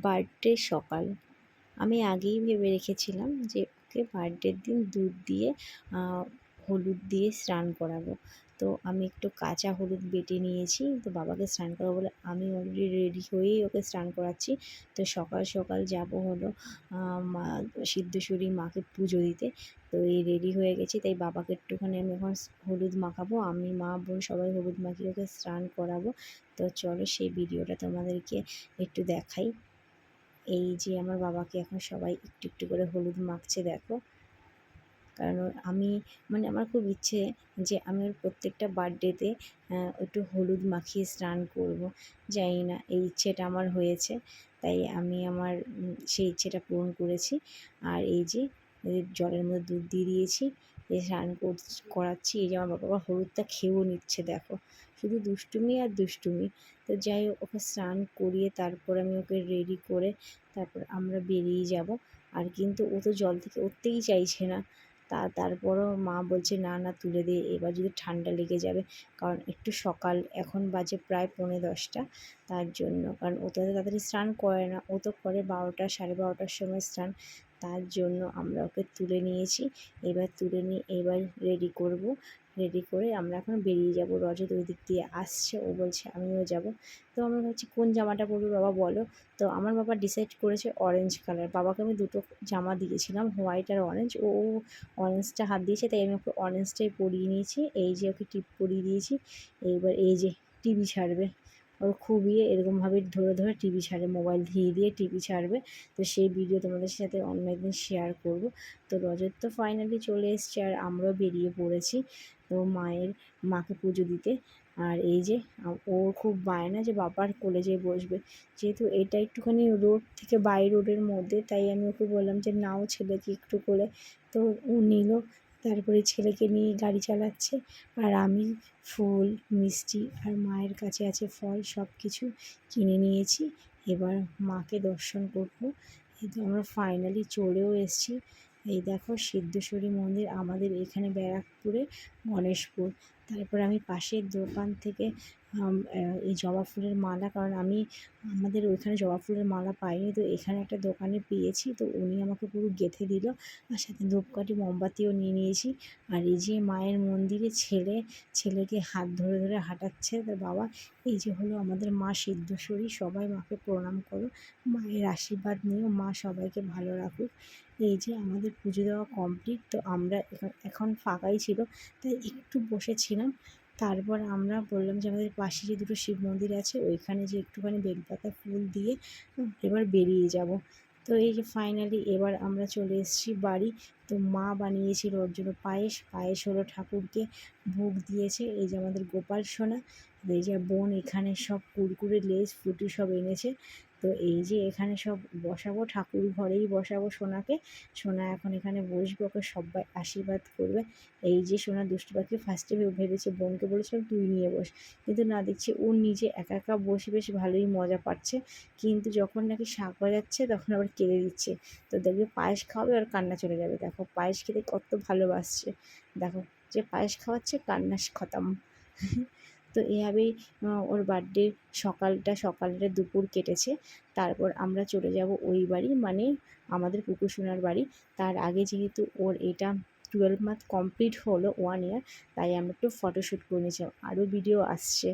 Birthday সকাল। আমি আগেই ভেবে রেখেছিলাম যে ওকে বার্থডের দিন দুধ দিয়ে হলুদ দিয়ে স্নান করাবো। তো আমি একটু কাঁচা হলুদ বেটে নিয়েছি, তো বাবাকে স্নান করাবো বলে আমি অলরেডি রেডি হয়েই ওকে স্নান করাচ্ছি। তো সকাল সকাল যাবো হলো মা সিদ্ধেশ্বরী মাকে পুজো দিতে। তো এই রেডি হয়ে গেছি, তাই বাবাকে একটুখানি আমি এখন হলুদ মাখাবো। আমি, মা, বোন সবাই হলুদ মাখিয়ে ওকে স্নান করাবো। তো চলো সেই ভিডিওটা তোমাদেরকে একটু দেখাই। এই যে আমার বাবাকে এখন সবাই একটু একটু করে হলুদ মাখছে দেখো। কারণ আমি আমার খুব ইচ্ছে যে আমি ওর প্রত্যেকটা বার্থডেতে একটু হলুদ মাখিয়ে স্নান করব। জানি না এই ইচ্ছেটা আমার হয়েছে, তাই আমি আমার সেই ইচ্ছেটা পূরণ করেছি। আর এই যে জলের মধ্যে দুধ দিয়ে দিয়েছি, এই স্নান করাচ্ছি। এই যে আমার বাবা হলুদটা খেয়েও নিচ্ছে দেখো, শুধু দুষ্টুমি আর দুষ্টুমি। তো যাই হোক, ওকে স্নান করিয়ে তারপর আমি ওকে রেডি করে তারপর আমরা বেরিয়ে যাব। আর কিন্তু ও তো জল থেকে উঠতেই চাইছে না। তারপরও মা বলছে না না তুলে দে, এবার যদি ঠান্ডা লেগে যাবে। কারণ একটু সকাল, এখন বাজে প্রায় 10:45, তার জন্য। কারণ ও তো তাড়াতাড়ি স্নান করে না, ও তো করে 12টা 12:30টার সময় স্নান। তার জন্য আমরা ওকে তুলে নিয়েছি। এবার তুলে নিয়ে এবার রেডি করব। রেডি করে আমরা এখন বেরিয়ে যাব। রজত ওই দিক দিয়ে আসছে, ও বলছে আমিও যাব। তো আমরা ভাবছি কোন জামাটা পরবে বাবা বলো। তো আমার বাবা ডিসাইড করেছে অরেঞ্জ কালার। বাবাকে আমি দুটো জামা দিয়েছিলাম, হোয়াইট আর অরেঞ্জ। ও অরেঞ্জটা হাত দিয়েছে, তাই আমি ওকে অরেঞ্জটাই পরিয়ে নিয়েছি। এই যে ওকে টিপ পরিয়ে দিয়েছি। এইবার এই যে টিভি ছাড়বে, ওর খুবই এরকমভাবে ধরে ধরে টিভি ছাড়ে, মোবাইল দিয়ে দিয়ে টিভি ছাড়বে। তো সেই ভিডিও তোমাদের সাথে অন্য একদিন শেয়ার করব। তো রজত তো ফাইনালি চলে এসছে, আর আমরাও বেরিয়ে পড়েছি তো মাকে পুজো দিতে। আর এই যে ওর খুব বায়না যে বাবার কোলে যেয়ে বসবে। যেহেতু এটা একটুখানি রোড থেকে বাই রোডের মধ্যে, তাই আমি ওকে বললাম যে নাও ছেলেকে একটু কোলে। তো ও নিল। তারপরে ছেলেকে নিয়ে গাড়ি চালাচ্ছে, আর আমি ফুল, মিষ্টি আর মায়ের কাছে আছে ফল, সব কিছু কিনে নিয়েছি। এবার মাকে দর্শন করবো। এই তো আমরা ফাইনালি চলেও এসেছি। এই দেখো সিদ্ধেশ্বরী মন্দির আমাদের এখানে ব্যারাকপুরে, গণেশপুর। তারপর আমি পাশের দোকান থেকে এই জবা ফুলের মালা, কারণ আমাদের ওইখানে জবা ফুলের মালা পাইনি, তো এখানে একটা দোকানে পেয়েছি। তো উনি আমাকে পুরো গেঁথে দিল, আর সাথে ধূপকাঠি মোমবাতিও নিয়ে নিয়েছি। আর এই যে মায়ের মন্দিরে ছেলেকে হাত ধরে ধরে হাঁটাচ্ছে তার বাবা। এই যে হলো আমাদের মা সিদ্ধেশ্বরী। সবাই মাকে প্রণাম করো, মায়ের আশীর্বাদ নিও, মা সবাইকে ভালো রাখুক। এই যে আমাদের পুজো দেওয়া কমপ্লিট। তো আমরা এখন ফাঁকাই ছিল, তাই একটু বসেছিলাম। তারপর আমরা বললাম যে আমাদের পাশে যে দুটো শিব মন্দির আছে, ওইখানে যে একটুখানি বেলপাতা ফুল দিয়ে এবার বেরিয়ে যাব। তো এই যে ফাইনালি এবার আমরা চলে এসেছি বাড়ি। তো মা বানিয়েছিল ওর জন্য পায়েস হলো, ঠাকুরকে ভোগ দিয়েছে। এই যে আমাদের গোপাল সোনা, এই যে বোন এখানে সব কুরকুরে, লেস, ফ্রুটি সব এনেছে। তো এই যে এখানে সব বসাবো, ঠাকুর ঘরেই বসাবো সোনাকে। সোনা এখন এখানে বসবে, ওকে সবাই আশীর্বাদ করবে। এই যে সোনা দুষ্টু পাখি ফার্স্টে ভেবেছে, বোনকে বলেছিলাম তুই নিয়ে বস, কিন্তু না, দেখছি ও নিজে একা একা বসে বেশ ভালোই মজা পাচ্ছে। কিন্তু যখন নাকি শাক বাজাচ্ছে তখন আবার কেঁদে দিচ্ছে। তো দেখবে পায়েস খাওয়াবে আর কান্না চলে যাবে। দেখো পায়েস খেতে কত ভালোবাসছে, দেখো যে পায়েস খাওয়াচ্ছে, কান্না খতম। তো এভাবেই ওর বার্থডে সকালটা দুপুর কেটেছে। তারপর আমরা চলে যাব ওই বাড়ি, আমাদের কুকুরসোনার বাড়ি। তার আগে যেহেতু ওর এটা 12 মান্থ কমপ্লিট হলো, 1 ইয়ার, তাই আমরা একটু ফটোশ্যুট করে নিয়েছিলাম। আরও ভিডিও আসছে।